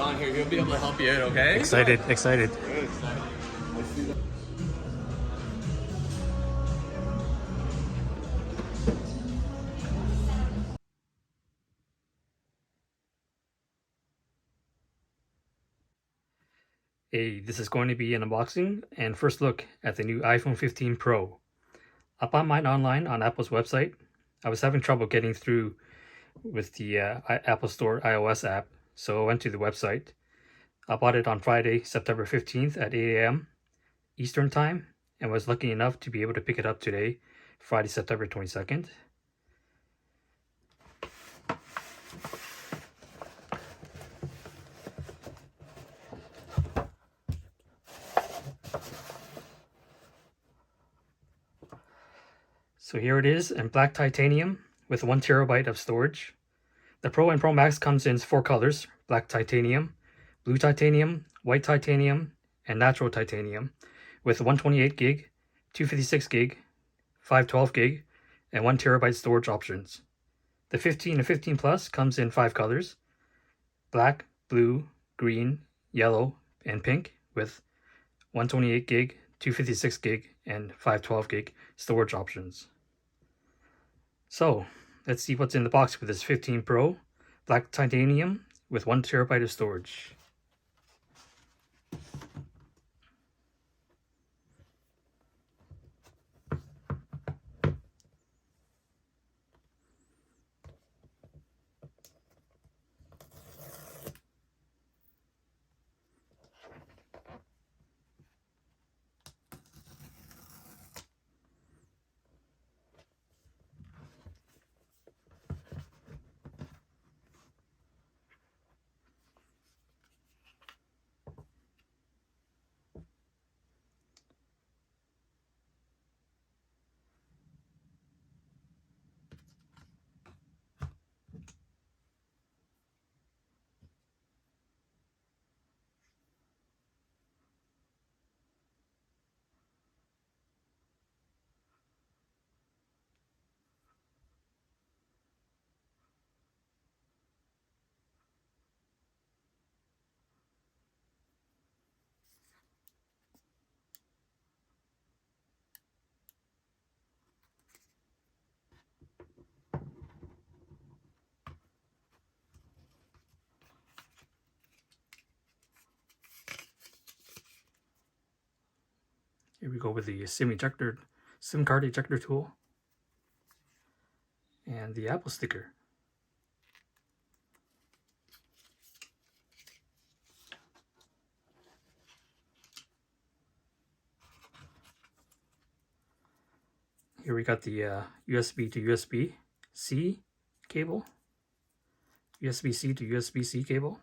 John here. He'll be able to help you out, okay? Excited. Good, excited. Hey, this is going to be an unboxing and first look at the new iPhone 15 Pro. I bought mine online on Apple's website. I was having trouble getting through with the Apple Store iOS app, so I went to the website. I bought it on Friday, September 15th at 8 a.m. Eastern Time and was lucky enough to be able to pick it up today, Friday, September 22nd. So here it is in black titanium with 1 terabyte of storage. The Pro and Pro Max comes in 4 colors: black titanium, blue titanium, white titanium, and natural titanium, with 128 gig, 256 gig, 512 gig, and 1 terabyte storage options. The 15 and 15 Plus comes in 5 colors: black, blue, green, yellow, and pink, with 128 gig, 256 gig, and 512 gig storage options. So let's see what's in the box with this 15 Pro black titanium with 1 terabyte of storage. Here we go with the SIM card ejector tool and the Apple sticker. Here we got the USB to USB-C cable, USB-C to USB-C cable.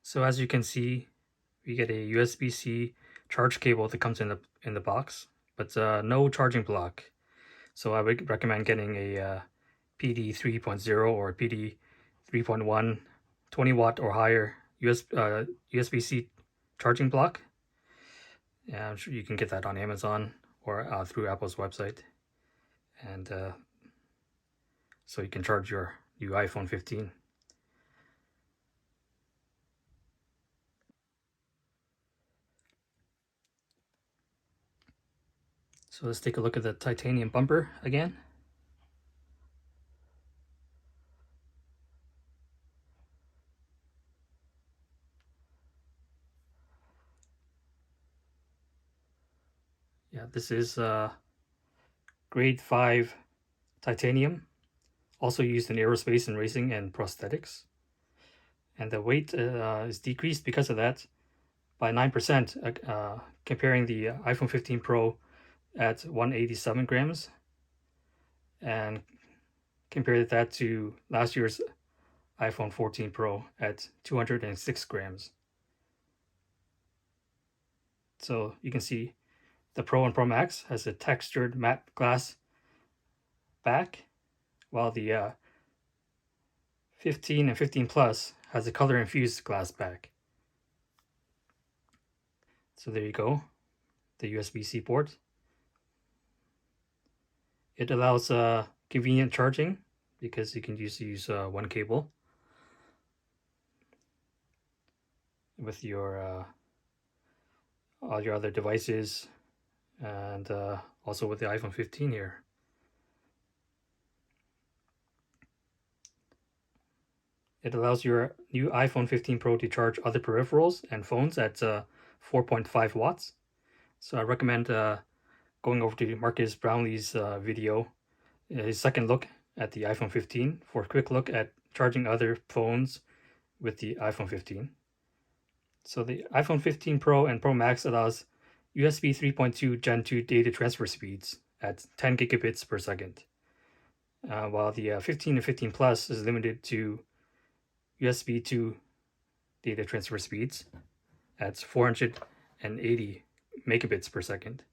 So as you can see, we get a USB-C charge cable that comes in the box, but no charging block. So I would recommend getting a PD 3.0 or PD 3.1 20 watt or higher USB-C charging block. Yeah, I'm sure you can get that on Amazon or through Apple's website, and so you can charge your new iPhone 15. So let's take a look at the titanium bumper again. Yeah, this is grade 5 titanium, also used in aerospace and racing and prosthetics. And the weight is decreased because of that by 9%, comparing the iPhone 15 Pro at 187 grams, and compared that to last year's iPhone 14 Pro at 206 grams. So you can see the Pro and Pro Max has a textured matte glass back, while the 15 and 15 Plus has a color infused glass back. So there you go, the USB-C port. It allows convenient charging because you can just use one cable with your all your other devices, and also with the iPhone 15 here. It allows your new iPhone 15 Pro to charge other peripherals and phones at 4.5 watts. So I recommend going over to Marcus Brownlee's video, his second look at the iPhone 15, for a quick look at charging other phones with the iPhone 15. So the iPhone 15 Pro and Pro Max allows USB 3.2 Gen 2 data transfer speeds at 10 gigabits per second, while the 15 and 15 Plus is limited to USB 2 data transfer speeds at 480 megabits per second.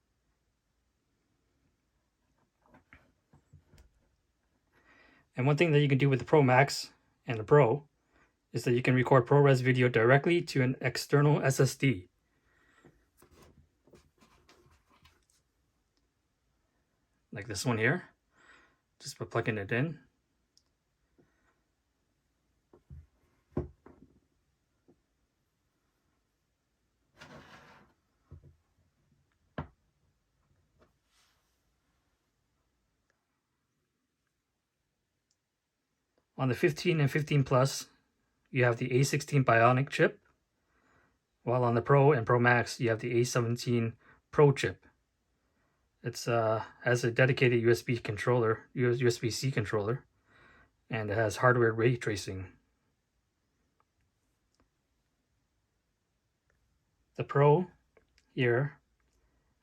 And one thing that you can do with the Pro Max and the Pro is that you can record ProRes video directly to an external SSD. Like this one here, just by plugging it in. On the 15 and 15 Plus, you have the A16 Bionic chip, while on the Pro and Pro Max, you have the A17 Pro chip. It's has a dedicated USB controller, USB-C controller, and it has hardware ray tracing. The Pro here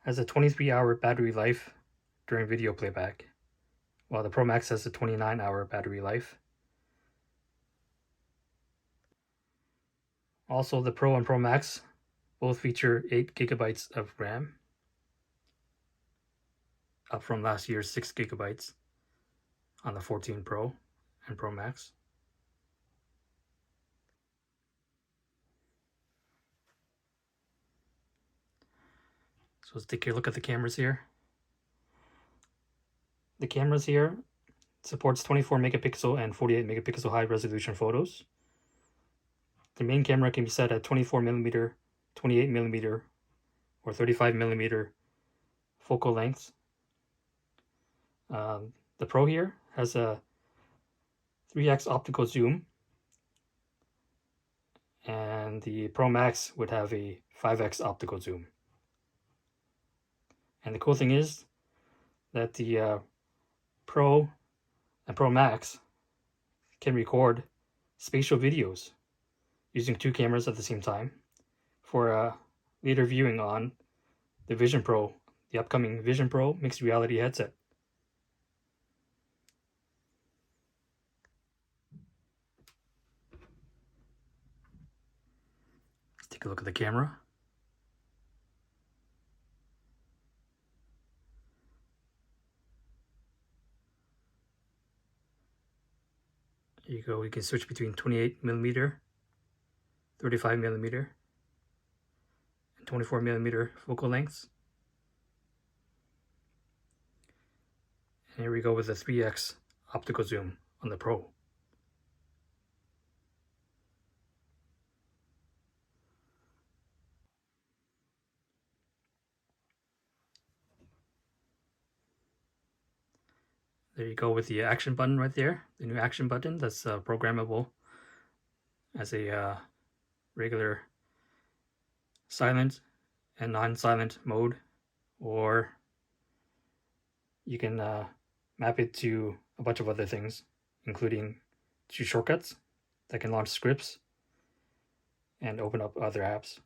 has a 23-hour battery life during video playback, while the Pro Max has a 29-hour battery life. Also, the Pro and Pro Max both feature 8 gigabytes of RAM, up from last year's 6 gigabytes on the 14 Pro and Pro Max. So let's take a look at the cameras here. The cameras here supports 24 megapixel and 48 megapixel high resolution photos. The main camera can be set at 24 millimeter, 28 millimeter, or 35 millimeter focal lengths. The Pro here has a 3x optical zoom, and the Pro Max would have a 5x optical zoom. And the cool thing is that the Pro and Pro Max can record spatial videos using 2 cameras at the same time for later viewing on the Vision Pro, the upcoming Vision Pro mixed reality headset. Let's take a look at the camera. Here you go, you can switch between 28 millimeter, 35 millimeter, 24 millimeter focal lengths. Here we go with the 3x optical zoom on the Pro. There you go with the action button right there, the new action button that's programmable as a regular silent and non-silent mode, or you can map it to a bunch of other things, including 2 shortcuts that can launch scripts and open up other apps.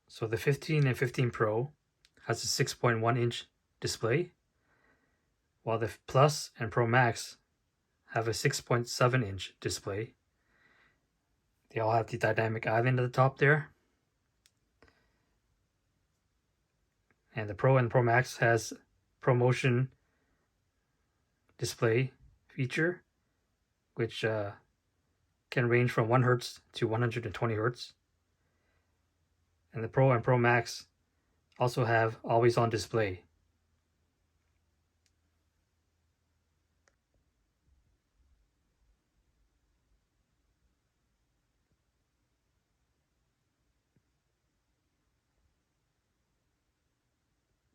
So the 15 and 15 Pro has a 6.1-inch display, while the Plus and Pro Max have a 6.7-inch display. They all have the dynamic island at the top there. And the Pro and Pro Max has ProMotion display feature, which can range from 1 Hz to 120 Hz. And the Pro and Pro Max also have always on display,